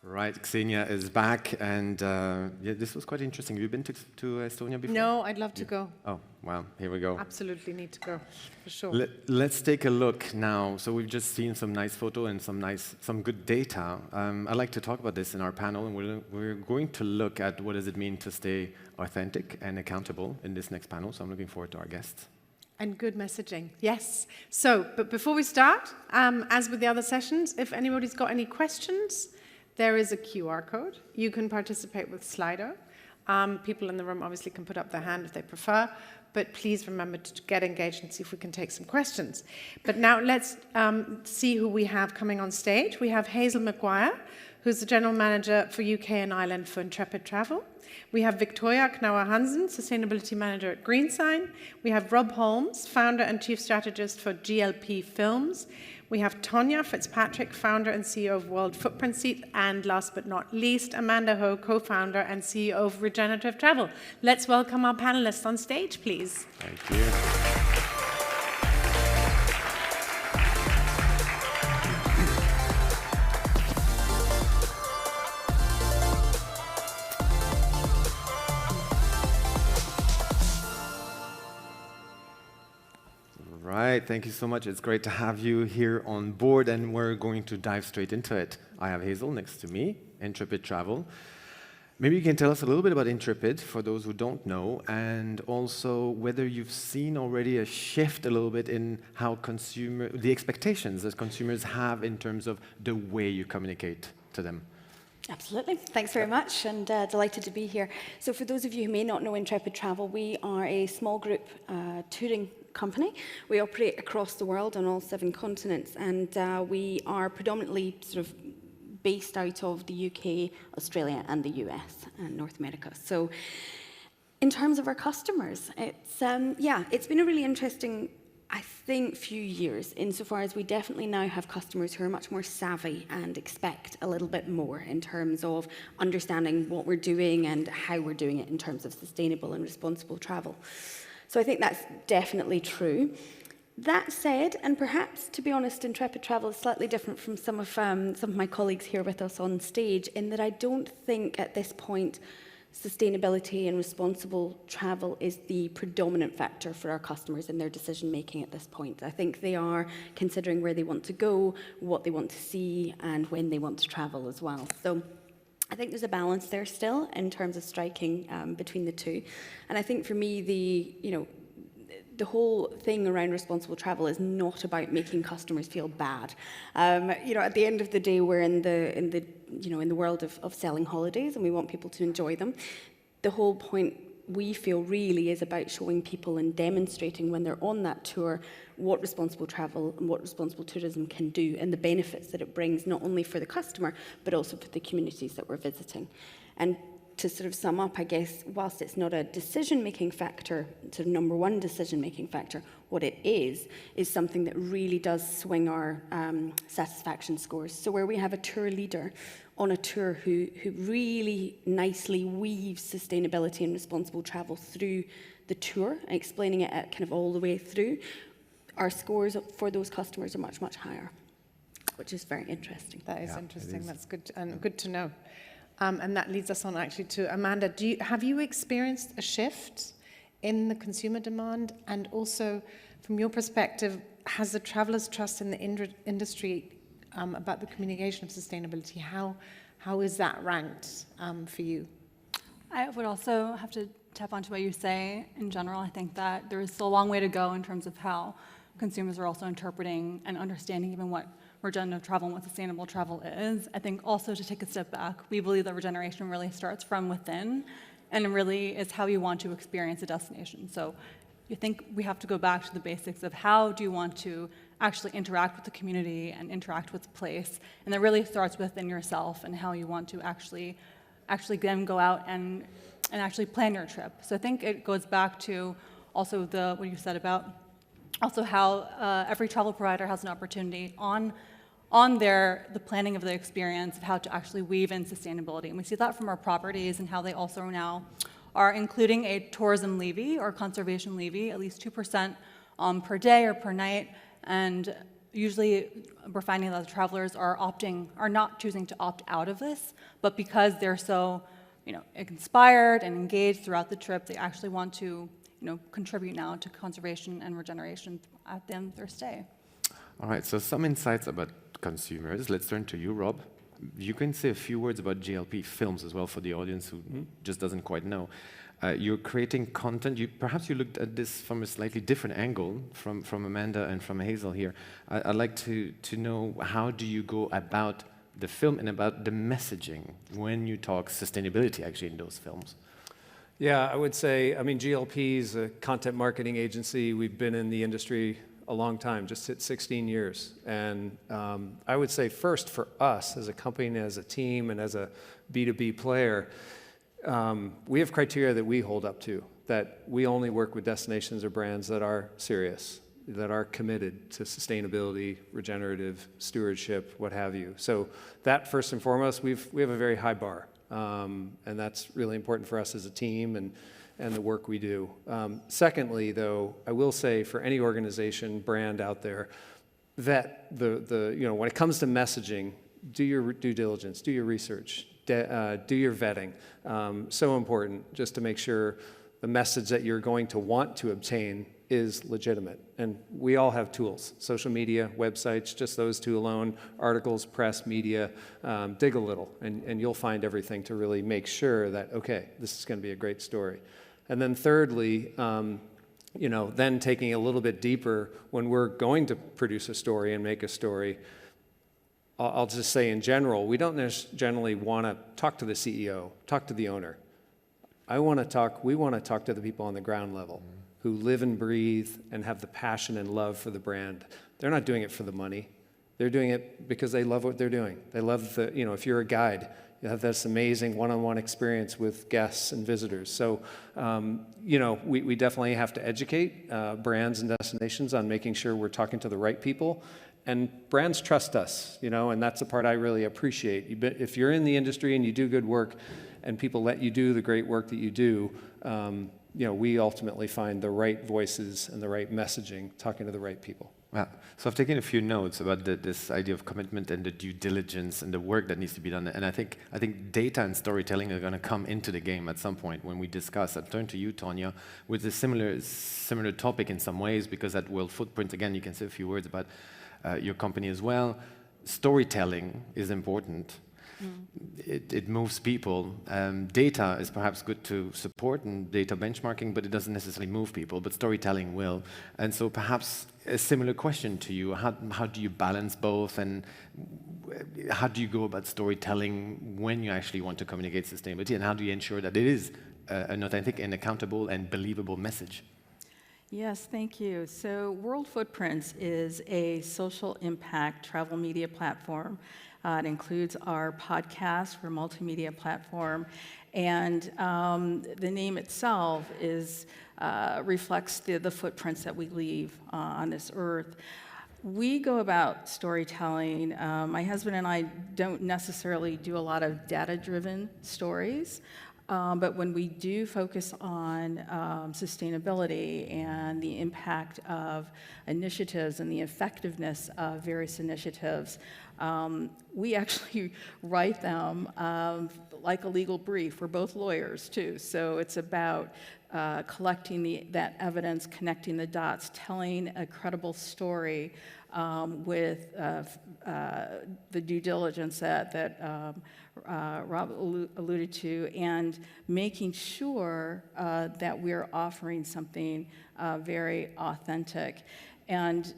Right, Xenia is back, and yeah, this was quite interesting. Have you been to Estonia before? No, I'd love to go. Oh, wow, here we go. Absolutely need to go, for sure. Let's take a look now. So we've just seen some nice photo and some good data. I'd like to talk about this in our panel, and we're going to look at what does it mean to stay authentic and accountable in this next panel. So I'm looking forward to our guests. And good messaging, yes. So, but before we start, as with the other sessions, if anybody's got any questions, there is a QR code. You can participate with Slido. People in the room obviously can put up their hand if they prefer, but please remember to get engaged and see if we can take some questions. But now let's see who we have coming on stage. We have Hazel McGuire, who's the General Manager for UK and Ireland for Intrepid Travel. We have Victoria Knauer Hansen, Sustainability Manager at GreenSign. We have Rob Holmes, Founder and Chief Strategist for GLP Films. We have Tonya Fitzpatrick, Founder and CEO of World Footprint Seat. And last but not least, Amanda Ho, Co-Founder and CEO of Regenerative Travel. Let's welcome our panelists on stage, please. Thank you. Right, thank you so much. It's great to have you here on board, and we're going to dive straight into it. I have Hazel next to me, Intrepid Travel. Maybe you can tell us a little bit about Intrepid for those who don't know, and also whether you've seen already a shift a little bit in how the expectations that consumers have in terms of the way you communicate to them. Absolutely. Thanks very much, and delighted to be here. So for those of you who may not know Intrepid Travel, we are a small group touring company. We operate across the world on all 7 continents, and we are predominantly sort of based out of the UK, Australia, and the US, and North America. So in terms of our customers, it's been a really interesting, I think, few years, insofar as we definitely now have customers who are much more savvy and expect a little bit more in terms of understanding what we're doing and how we're doing it in terms of sustainable and responsible travel. So I think that's definitely true. That said, and perhaps, to be honest, Intrepid Travel is slightly different from some of my colleagues here with us on stage, in that I don't think at this point sustainability and responsible travel is the predominant factor for our customers in their decision making at this point. I think they are considering where they want to go, what they want to see, and when they want to travel as well. So I think there's a balance there still in terms of striking between the two. And I think for me, the whole thing around responsible travel is not about making customers feel bad. At the end of the day, we're in the world of selling holidays, and we want people to enjoy them. The whole point, we feel, really is about showing people and demonstrating when they're on that tour what responsible travel and what responsible tourism can do, and the benefits that it brings, not only for the customer, but also for the communities that we're visiting. And to sort of sum up, I guess, whilst it's not a decision-making factor, sort of number one decision-making factor, what it is something that really does swing our satisfaction scores. So where we have a tour leader on a tour who really nicely weaves sustainability and responsible travel through the tour, explaining it kind of all the way through, our scores for those customers are much, much higher, which is very interesting. That is interesting. That's good, and good to know. And that leads us on actually to Amanda. Have you experienced a shift in the consumer demand? And also, from your perspective, has the traveller's trust in the industry about the communication of sustainability, how is that ranked for you? I would also have to tap onto what you say in general. I think that there is still a long way to go in terms of how consumers are also interpreting and understanding even what regenerative travel and what sustainable travel is. I think also, to take a step back, we believe that regeneration really starts from within, and it really is how you want to experience a destination. So you think we have to go back to the basics of how do you want to actually interact with the community and interact with the place, and that really starts within yourself and how you want to actually then go out and actually plan your trip. So I think it goes back to also what you said about also how every travel provider has an opportunity on the planning of the experience of how to actually weave in sustainability. And we see that from our properties and how they also now are including a tourism levy or conservation levy, at least 2% per day or per night. And usually we're finding that the travelers are not choosing to opt out of this, but because they're so, inspired and engaged throughout the trip, they actually want to, contribute now to conservation and regeneration at the end of their stay. All right, so some insights about consumers. Let's turn to you, Rob. You can say a few words about GLP films as well for the audience who just doesn't quite know. You're creating content. Perhaps you looked at this from a slightly different angle from Amanda and from Hazel here. I'd like to know, how do you go about the film and about the messaging when you talk sustainability actually in those films? Yeah, I would say, GLP is a content marketing agency. We've been in the industry a long time, just hit 16 years. And I would say first for us as a company, as a team, and as a B2B player, we have criteria that we hold up to, that we only work with destinations or brands that are serious, that are committed to sustainability, regenerative, stewardship, what have you. So that first and foremost, we have a very high bar. And that's really important for us as a team and the work we do. Secondly, though, I will say for any organization, brand out there, that when it comes to messaging, do your due diligence, do your research, do your vetting. So important just to make sure the message that you're going to want to obtain is legitimate. And we all have tools, social media, websites, just those two alone, articles, press, media. Dig a little, and you'll find everything to really make sure that, okay, this is going to be a great story. And then thirdly, then taking a little bit deeper, when we're going to produce a story and make a story, I'll just say in general, we don't generally want to talk to the CEO, talk to the owner. We want to talk to the people on the ground level who live and breathe and have the passion and love for the brand. They're not doing it for the money. They're doing it because they love what they're doing. They love if you're a guide, you have this amazing one-on-one experience with guests and visitors. So, we definitely have to educate brands and destinations on making sure we're talking to the right people. And brands trust us, and that's the part I really appreciate. If you're in the industry and you do good work and people let you do the great work that you do, we ultimately find the right voices and the right messaging, talking to the right people. Well, so I've taken a few notes about this idea of commitment and the due diligence and the work that needs to be done. And I think data and storytelling are going to come into the game at some point when we discuss. I'll turn to you, Tonya, with a similar topic in some ways, because at World Footprint, again, you can say a few words about your company as well. Storytelling is important. It moves people. Data is perhaps good to support and data benchmarking, but it doesn't necessarily move people, but storytelling will. And so perhaps a similar question to you, how do you balance both, and how do you go about storytelling when you actually want to communicate sustainability, and how do you ensure that it is an authentic and accountable and believable message? Yes, thank you. So World Footprints is a social impact travel media platform. It includes our podcast, we're a multimedia platform, and the name itself reflects the footprints that we leave on this earth. We go about storytelling. My husband and I don't necessarily do a lot of data-driven stories. But when we do focus on sustainability and the impact of initiatives and the effectiveness of various initiatives, we actually write them like a legal brief. We're both lawyers, too. So it's about collecting that evidence, connecting the dots, telling a credible story with the due diligence that Rob alluded to, and making sure that we're offering something very authentic. And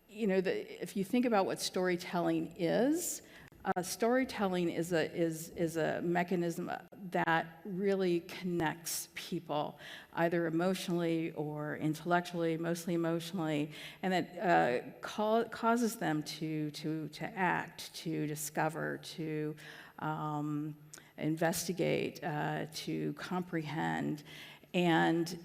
if you think about what storytelling is a mechanism that really connects people, either emotionally or intellectually, mostly emotionally, and that causes them to act, to discover, to investigate, to comprehend. And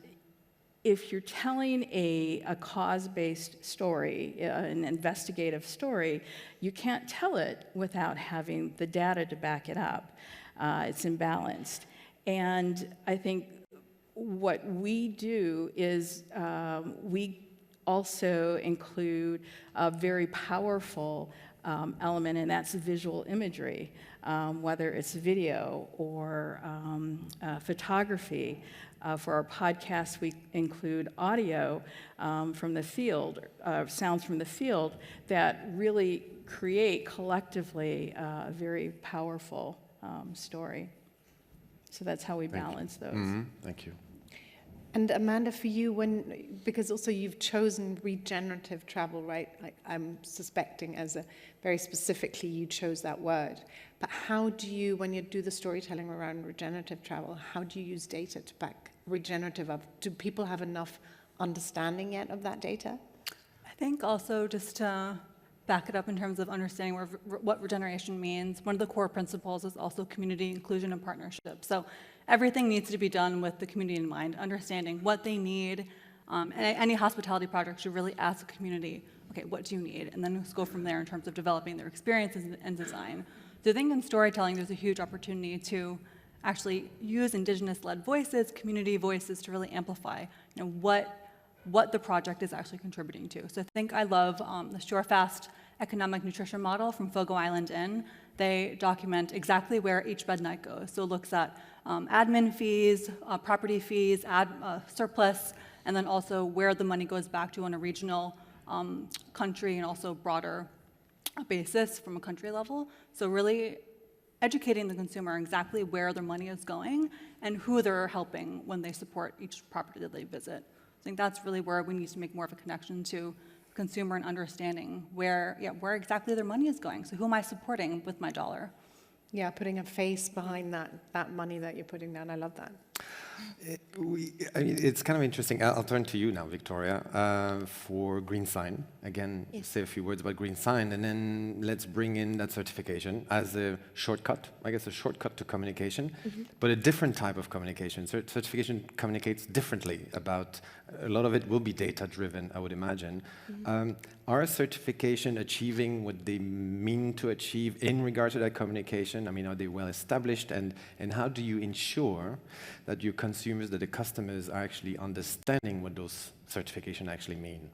if you're telling a cause-based story, an investigative story, you can't tell it without having the data to back it up. It's imbalanced. And I think what we do is we also include a very powerful element, and that's visual imagery, whether it's video or photography. For our podcast, we include audio from the field, sounds from the field that really create collectively a very powerful story. So that's how we balance those. Mm-hmm. Thank you. And Amanda, for you, because also you've chosen regenerative travel, right? I'm suspecting very specifically you chose that word. But how do you, when you do the storytelling around regenerative travel, how do you use data to back regenerative up? Do people have enough understanding yet of that data? I think also just to back it up in terms of understanding what regeneration means, one of the core principles is also community inclusion and partnership. So everything needs to be done with the community in mind, understanding what they need. And any hospitality project should really ask the community, okay, what do you need? And then just go from there in terms of developing their experiences and design. So I think in storytelling, there's a huge opportunity to actually use indigenous-led voices, community voices to really amplify what the project is actually contributing to. So I think I love the SureFast economic nutrition model from Fogo Island Inn. They document exactly where each bed night goes. So it looks at admin fees, property fees, surplus, and then also where the money goes back to on a regional, country, and also broader basis from a country level. So really educating the consumer exactly where their money is going and who they're helping when they support each property that they visit. I think that's really where we need to make more of a connection to consumer and understanding where exactly their money is going. So who am I supporting with my dollar? Yeah, putting a face behind that money that you're putting down. I love that. It's kind of interesting. I'll turn to you now, Victoria, for GreenSign. Again, say a few words about GreenSign, and then let's bring in that certification as a shortcut, I guess a shortcut to communication, but a different type of communication. Certification communicates differently about, a lot of it will be data-driven, I would imagine. Are certification achieving what they mean to achieve in regard to that communication? I mean, are they well established, and how do you ensure that your consumers, that the customers are actually understanding what those certifications actually mean?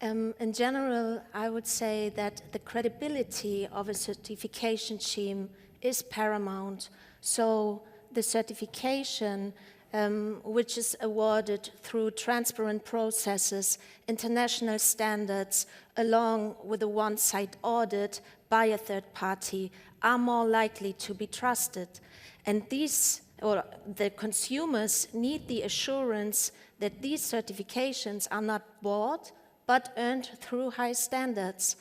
In general, I would say that the credibility of a certification scheme is paramount. So the certification, which is awarded through transparent processes, international standards, along with a one-site audit by a third party, are more likely to be trusted. And the consumers need the assurance that these certifications are not bought, but earned through high standards.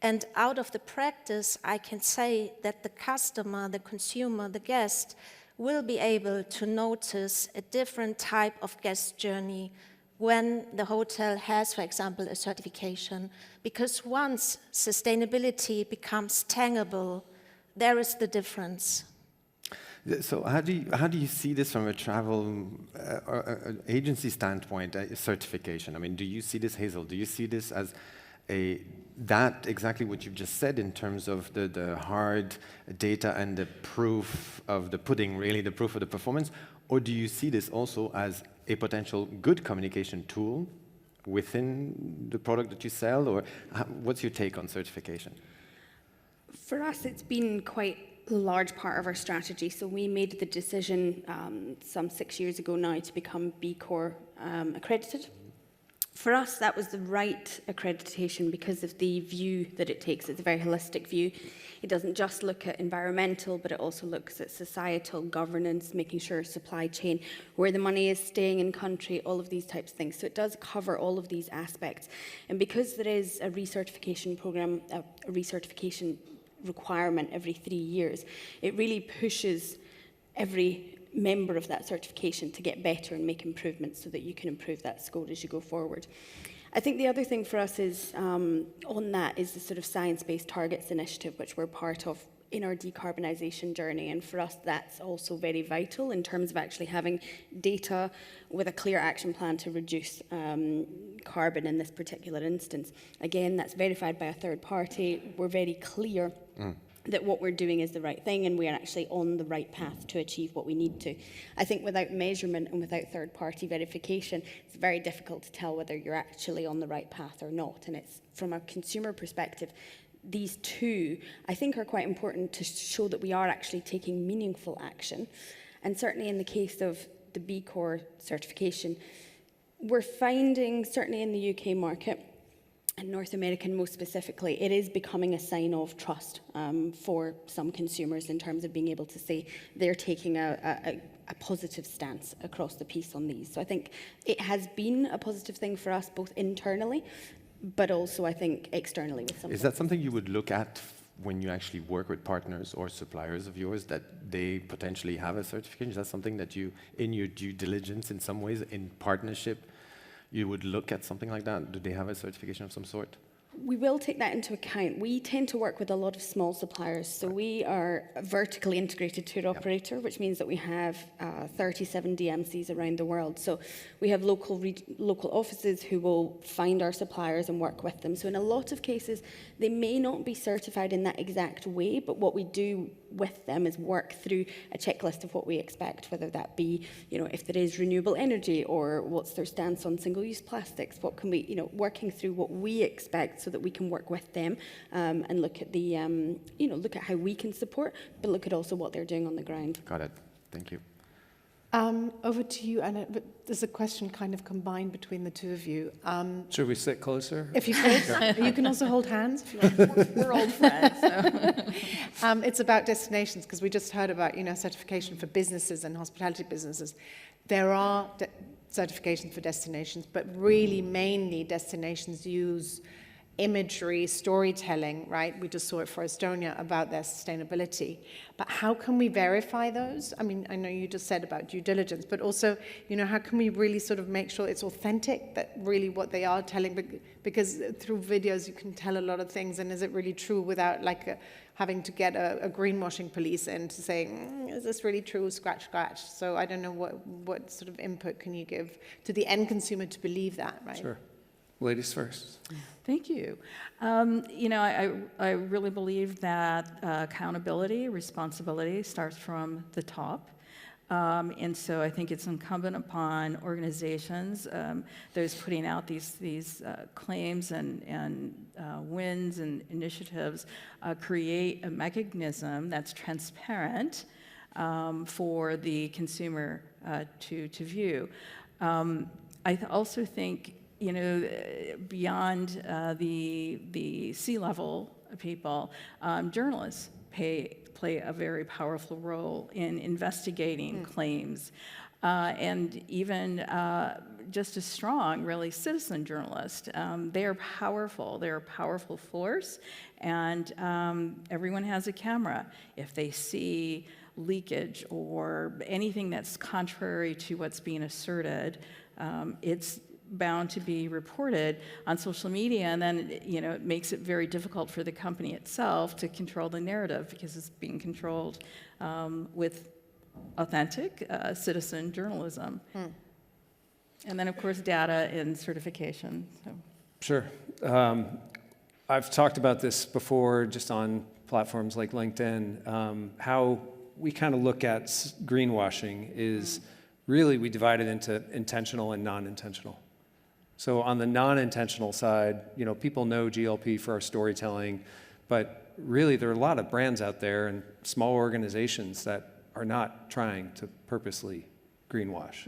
And out of the practice, I can say that the customer, the consumer, the guest will be able to notice a different type of guest journey when the hotel has, for example, a certification. Because once sustainability becomes tangible, there is the difference. So how do you see this from a travel agency standpoint, certification? I mean, do you see this, Hazel? Do you see this as exactly what you've just said in terms of the hard data and the proof of the pudding, really the proof of the performance? Or do you see this also as a potential good communication tool within the product that you sell? Or what's your take on certification? For us, it's been quite a large part of our strategy. So we made the decision some 6 years ago now to become B Corp accredited. For us, that was the right accreditation because of the view that it takes. It's a very holistic view. It doesn't just look at environmental, but it also looks at societal governance, making sure supply chain, where the money is staying in country, all of these types of things. So it does cover all of these aspects. And because there is a recertification program, a recertification requirement every 3 years, it really pushes every member of that certification to get better and make improvements so that you can improve that score as you go forward. I think the other thing for us is, on that, is the sort of science-based targets initiative, which we're part of in our decarbonisation journey. And for us, that's also very vital in terms of actually having data with a clear action plan to reduce carbon in this particular instance. Again, that's verified by a third party. We're very clear that what we're doing is the right thing and we are actually on the right path to achieve what we need to. I think without measurement and without third-party verification, it's very difficult to tell whether you're actually on the right path or not. And it's from a consumer perspective, these two, I think, are quite important to show that we are actually taking meaningful action. And certainly in the case of the B Corp certification, we're finding, certainly in the UK market, and North American most specifically, it is becoming a sign of trust for some consumers in terms of being able to say they're taking a positive stance across the piece on these. So I think it has been a positive thing for us, both internally, but also I think externally with some. Is that something you would look at when you actually work with partners or suppliers of yours, that they potentially have a certification? Is that something that you, in your due diligence in some ways, in partnership, you would look at something like that? Do they have a certification of some sort? We will take that into account. We tend to work with a lot of small suppliers. So we are a vertically integrated tour operator, which means that we have 37 DMCs around the world. So we have local offices who will find our suppliers and work with them. So in a lot of cases, they may not be certified in that exact way, but what we do with them is work through a checklist of what we expect, whether that be, if there is renewable energy or what's their stance on single-use plastics, what can we, working through what we expect so that we can work with them and look at the, look at how we can support, but look at also what they're doing on the ground. Got it. Thank you. Over to you, Anna. But there's a question kind of combined between the two of you. Should we sit closer? If you could. You can also hold hands if you want. We're old friends, so. It's about destinations, because we just heard about, certification for businesses and hospitality businesses. There are certifications for destinations, but really mainly destinations use imagery, storytelling, right? We just saw it for Estonia about their sustainability. But how can we verify those? I mean, I know you just said about due diligence, but also, how can we really sort of make sure it's authentic, that really what they are telling? Because through videos you can tell a lot of things, and is it really true without having to get a greenwashing police in to say, is this really true? Scratch, scratch. So I don't know what sort of input can you give to the end consumer to believe that, right? Sure. Ladies first. Thank you. I really believe that accountability, responsibility starts from the top. And so I think it's incumbent upon organizations, those putting out these claims and wins and initiatives, create a mechanism that's transparent for the consumer to view. I also think, beyond the C-level people, journalists play a very powerful role in investigating claims, and even just as strong, really, citizen journalists. They are powerful. They're a powerful force, and everyone has a camera. If they see leakage or anything that's contrary to what's being asserted, it's bound to be reported on social media, and then it makes it very difficult for the company itself to control the narrative, because it's being controlled with authentic citizen journalism. And then, of course, data and certification. So. Sure. I've talked about this before, just on platforms like LinkedIn. How we kind of look at greenwashing is really, we divide it into intentional and non-intentional. So on the non-intentional side, people know GLP for our storytelling, but really there are a lot of brands out there and small organizations that are not trying to purposely greenwash.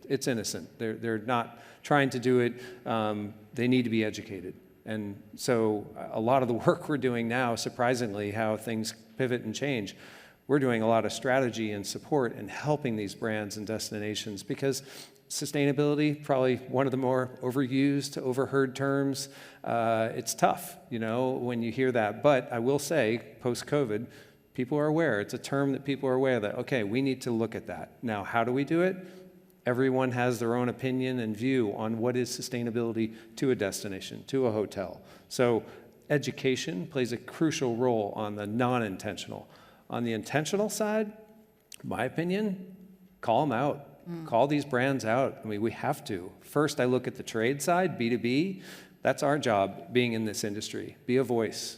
It's innocent. They're not trying to do it. They need to be educated. And so a lot of the work we're doing now, surprisingly, how things pivot and change, we're doing a lot of strategy and support and helping these brands and destinations, because sustainability, probably one of the more overused, overheard terms. It's tough, when you hear that. But I will say, post-COVID, people are aware. It's a term that people are aware that, okay, we need to look at that. Now, how do we do it? Everyone has their own opinion and view on what is sustainability to a destination, to a hotel. So education plays a crucial role on the non-intentional. On the intentional side, my opinion, call them out. Call these brands out. I mean, we have to. First, I look at the trade side, B2B. That's our job, being in this industry. Be a voice.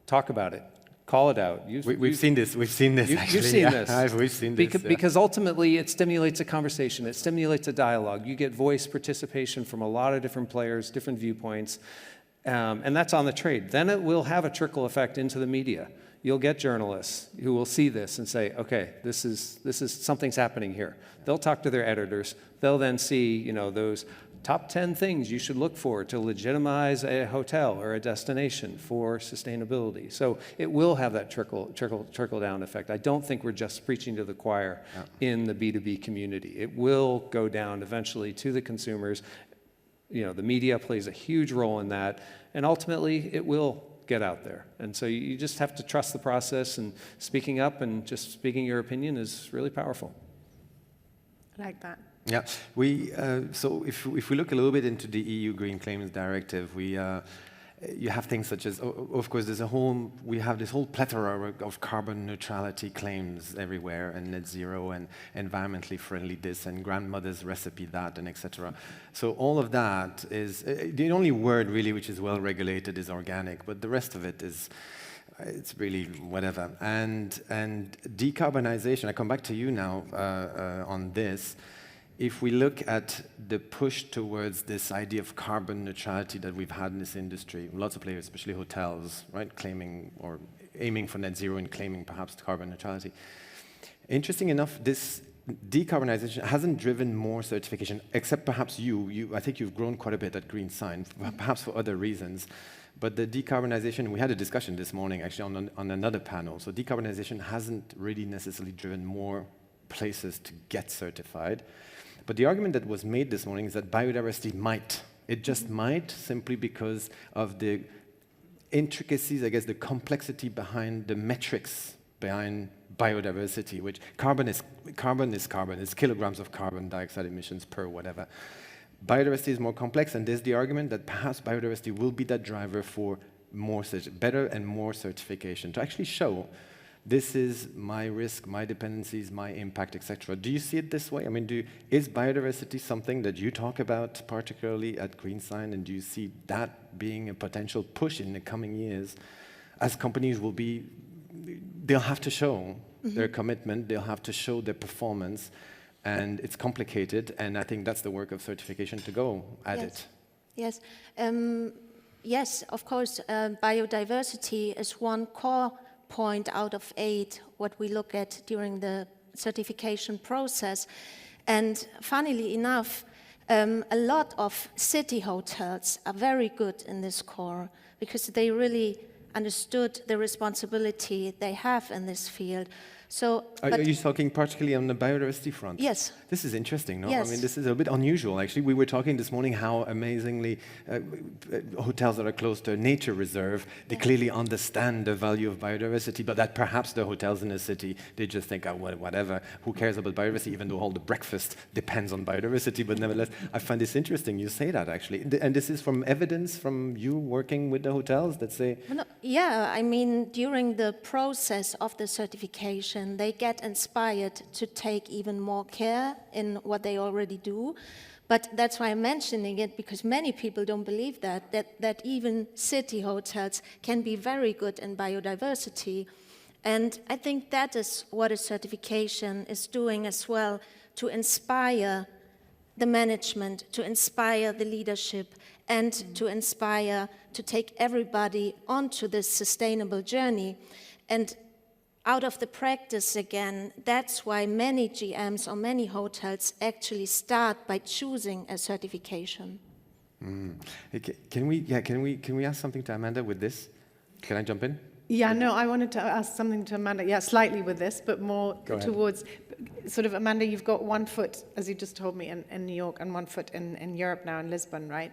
Talk about it. Call it out. We've seen this. We've seen this. Actually. You've seen this. We've seen this. Because ultimately, it stimulates a conversation. It stimulates a dialogue. You get voice participation from a lot of different players, different viewpoints, and that's on the trade. Then it will have a trickle effect into the media. You'll get journalists who will see this and say, okay, this is something's happening here. They'll talk to their editors. They'll then see, those top 10 things you should look for to legitimize a hotel or a destination for sustainability. So it will have that trickle down effect. I don't think we're just preaching to the choir in the B2B community. It will go down eventually to the consumers. The media plays a huge role in that, and ultimately it will get out there. And so you just have to trust the process, and speaking up and just speaking your opinion is really powerful. I like that. Yeah, so if we look a little bit into the EU Green Claims Directive, you have things such as, of course, we have this whole plethora of carbon neutrality claims everywhere, and net zero, and environmentally friendly this, and grandmother's recipe that, and etc. So all of that is, the only word really which is well regulated is organic, but the rest of it is, it's really whatever. And decarbonization, I come back to you now on this. If we look at the push towards this idea of carbon neutrality that we've had in this industry, lots of players, especially hotels, right, claiming or aiming for net zero and claiming perhaps carbon neutrality. Interesting enough, this decarbonization hasn't driven more certification, except perhaps I think you've grown quite a bit at GreenSign, perhaps for other reasons. But the decarbonization, we had a discussion this morning actually on another panel. So decarbonization hasn't really necessarily driven more places to get certified. But the argument that was made this morning is that biodiversity might. It just might, simply because of the intricacies, I guess, the complexity behind the metrics behind biodiversity, which carbon is carbon. It's kilograms of carbon dioxide emissions per whatever. Biodiversity is more complex, and there's the argument that perhaps biodiversity will be that driver for better and more certification, to actually show this is my risk, my dependencies, my impact, etc. Do you see it this way? I mean, is biodiversity something that you talk about particularly at GreenSign, and do you see that being a potential push in the coming years, as companies they'll have to show their commitment, they'll have to show their performance, and it's complicated, and I think that's the work of certification to go at it. Yes. Yes, of course, biodiversity is one core point out of 8 what we look at during the certification process. And funnily enough, a lot of city hotels are very good in this core because they really understood the responsibility they have in this field. So, are you talking particularly on the biodiversity front? Yes. This is interesting, no? Yes. I mean, this is a bit unusual, actually. We were talking this morning how amazingly hotels that are close to a nature reserve, they clearly understand the value of biodiversity, but that perhaps the hotels in the city, they just think, oh, whatever, who cares about biodiversity, even though all the breakfast depends on biodiversity. But nevertheless, I find this interesting. You say that, actually. And this is from evidence from you working with the hotels that say... Well, no, yeah, I mean, during the process of the certification, they get inspired to take even more care in what they already do. But that's why I'm mentioning it, because many people don't believe that even city hotels can be very good in biodiversity. And I think that is what a certification is doing as well, to inspire the management, to inspire the leadership, and to inspire to take everybody onto this sustainable journey. And out of the practice again, that's why many GMs or many hotels actually start by choosing a certification. Can we ask something to Amanda with this? Can I jump in? Yeah, no, I wanted to ask something to Amanda, slightly with this, but more towards, sort of, Amanda, you've got 1 foot, as you just told me, in New York, and 1 foot in Europe now, in Lisbon, right?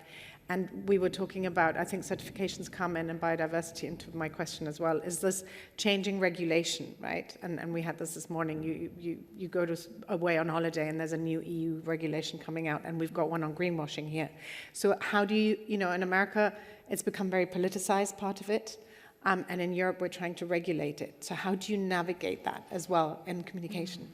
And we were talking about, I think certifications come in and biodiversity into my question as well, is this changing regulation, right? And we had this morning, you go away on holiday and there's a new EU regulation coming out, and we've got one on greenwashing here. So how do you in America, it's become very politicized, part of it, and in Europe we're trying to regulate it. So how do you navigate that as well in communication?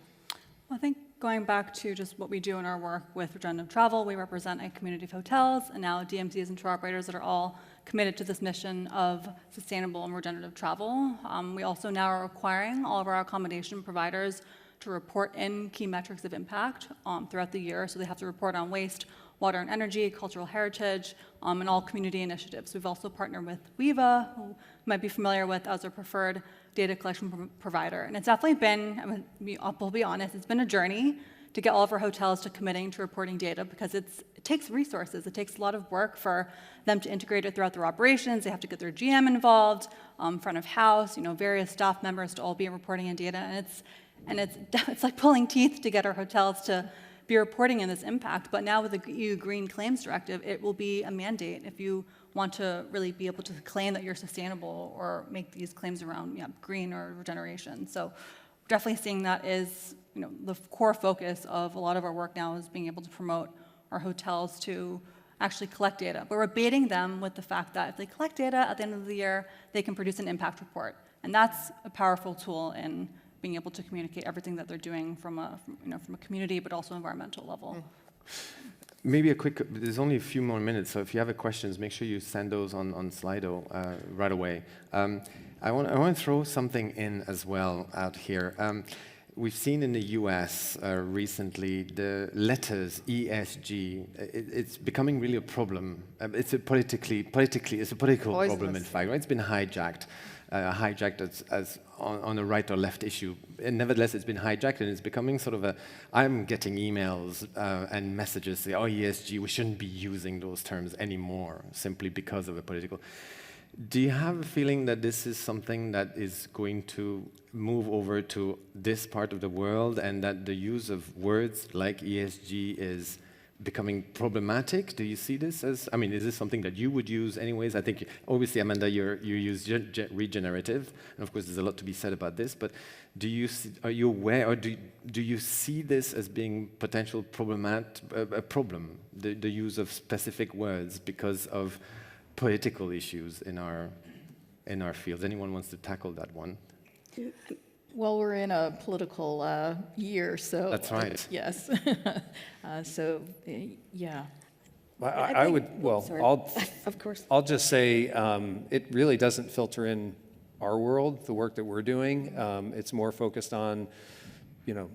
Well, I think going back to just what we do in our work with regenerative travel, we represent a community of hotels and now DMCs and tour operators that are all committed to this mission of sustainable and regenerative travel. We also now are requiring all of our accommodation providers to report in key metrics of impact throughout the year. So they have to report on waste, water and energy, cultural heritage, and all community initiatives. We've also partnered with WEVA, who you might be familiar with as our preferred data collection provider. And it's definitely been, I'll be honest, it's been a journey to get all of our hotels to committing to reporting data because it takes resources. It takes a lot of work for them to integrate it throughout their operations. They have to get their GM involved, front of house, various staff members to all be reporting in data. And it's like pulling teeth to get our hotels to be reporting in this impact. But now with the EU Green Claims Directive, it will be a mandate if you want to really be able to claim that you're sustainable or make these claims around green or regeneration. So definitely seeing that is the core focus of a lot of our work now is being able to promote our hotels to actually collect data. But we're baiting them with the fact that if they collect data at the end of the year, they can produce an impact report. And that's a powerful tool in being able to communicate everything that they're doing from a community, but also environmental level. Maybe there's only a few more minutes, so if you have questions, make sure you send those on Slido right away. I want to throw something in as well out here. We've seen in the US recently the letters ESG. It's becoming really a problem. It's a political problem, in fact. Right? It's been hijacked as on a right or left issue. And nevertheless, it's been hijacked, and it's becoming sort of I'm getting emails and messages saying, oh, ESG, we shouldn't be using those terms anymore, simply because of a political. Do you have a feeling that this is something that is going to move over to this part of the world, and that the use of words like ESG is becoming problematic? Do you see this as, is this something that you would use anyways? I think, obviously, Amanda, you use regenerative, and of course there's a lot to be said about this, but are you aware, or do you see this as being potential a problem, the use of specific words because of political issues in our fields? Anyone wants to tackle that one? Well, we're in a political year, so... That's right. Yes. Yeah. Of course. I'll just say it really doesn't filter in our world, the work that we're doing. It's more focused on,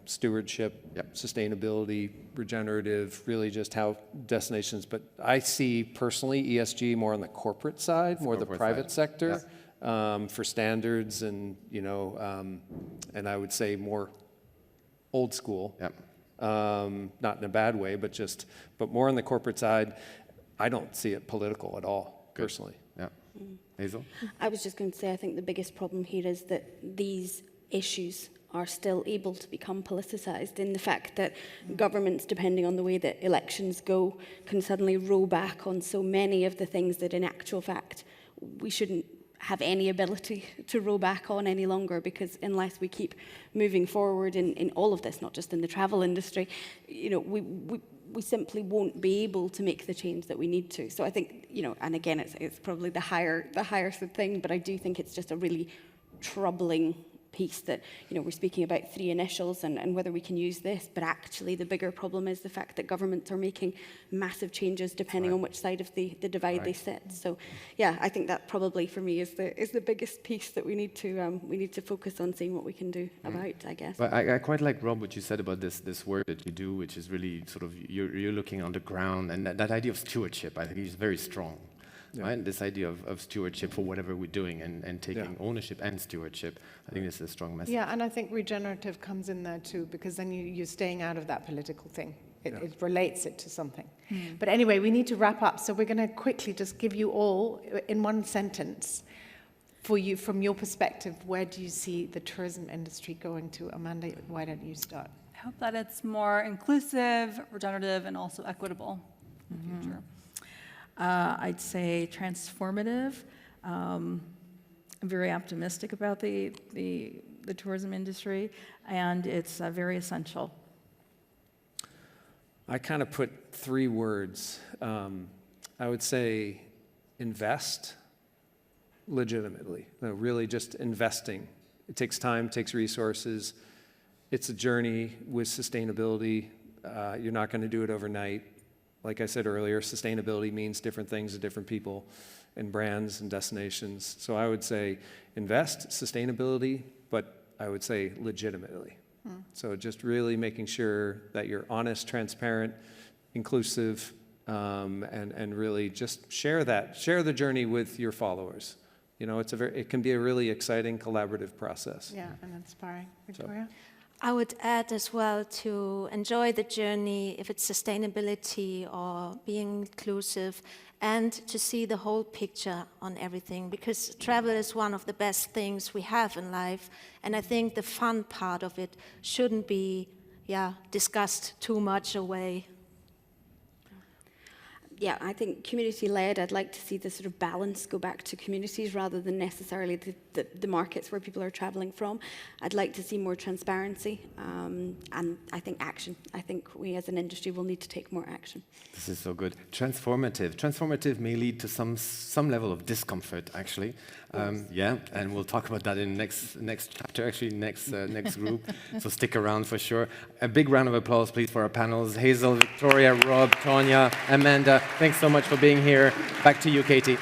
stewardship, sustainability, regenerative, really just how destinations. But I see personally ESG more on the corporate side, more the private sector. For standards and and I would say more old school, not in a bad way, but more on the corporate side. I don't see it political at all, personally. Yeah, Hazel. I was just going to say, I think the biggest problem here is that these issues are still able to become politicized in the fact that governments, depending on the way that elections go, can suddenly roll back on so many of the things that in actual fact we shouldn't have any ability to roll back on any longer, because unless we keep moving forward in all of this, not just in the travel industry, we simply won't be able to make the change that we need to. So I think, and again, it's probably the higher thing, but I do think it's just a really troubling piece that, we're speaking about 3 initials and whether we can use this, but actually the bigger problem is the fact that governments are making massive changes depending on which side of the divide they sit. So yeah, I think that probably for me is the biggest piece that we need to focus on seeing what we can do about, I guess. But I quite like, Rob, what you said about this work that you do, which is really sort of, you're looking on the ground, and that idea of stewardship, I think, is very strong. Yeah. Right? This idea of stewardship for whatever we're doing and taking ownership and stewardship. I think this is a strong message. Yeah, and I think regenerative comes in there too, because then you're staying out of that political thing. It relates it to something. But anyway, we need to wrap up, so we're going to quickly just give you all, in one sentence, for you, from your perspective, where do you see the tourism industry going to? Amanda, why don't you start? I hope that it's more inclusive, regenerative, and also equitable in the future. I'd say transformative. I'm very optimistic about the tourism industry, and it's very essential. I kind of put 3 words. I would say invest legitimately. Really just investing. It takes time, takes resources. it's a journey with sustainability. You're not going to do it overnight. Like I said earlier, sustainability means different things to different people and brands and destinations. So I would say invest sustainability, but I would say legitimately. So just really making sure that you're honest, transparent, inclusive, and really just share the journey with your followers. You know, it can be a really exciting collaborative process. Yeah, and inspiring. Victoria? I would add as well to enjoy the journey, if it's sustainability or being inclusive, and to see the whole picture on everything, because travel is one of the best things we have in life, and I think the fun part of it shouldn't be, discussed too much away. Yeah, I think community-led, I'd like to see the sort of balance go back to communities rather than necessarily the markets where people are traveling from. I'd like to see more transparency, and I think action. I think we as an industry will need to take more action. This is so good. Transformative. Transformative may lead to some level of discomfort, actually. And we'll talk about that in next chapter, actually, next group. So stick around for sure. A big round of applause, please, for our panels. Hazel, Victoria, Rob, Tonya, Amanda, thanks so much for being here. Back to you, Katie.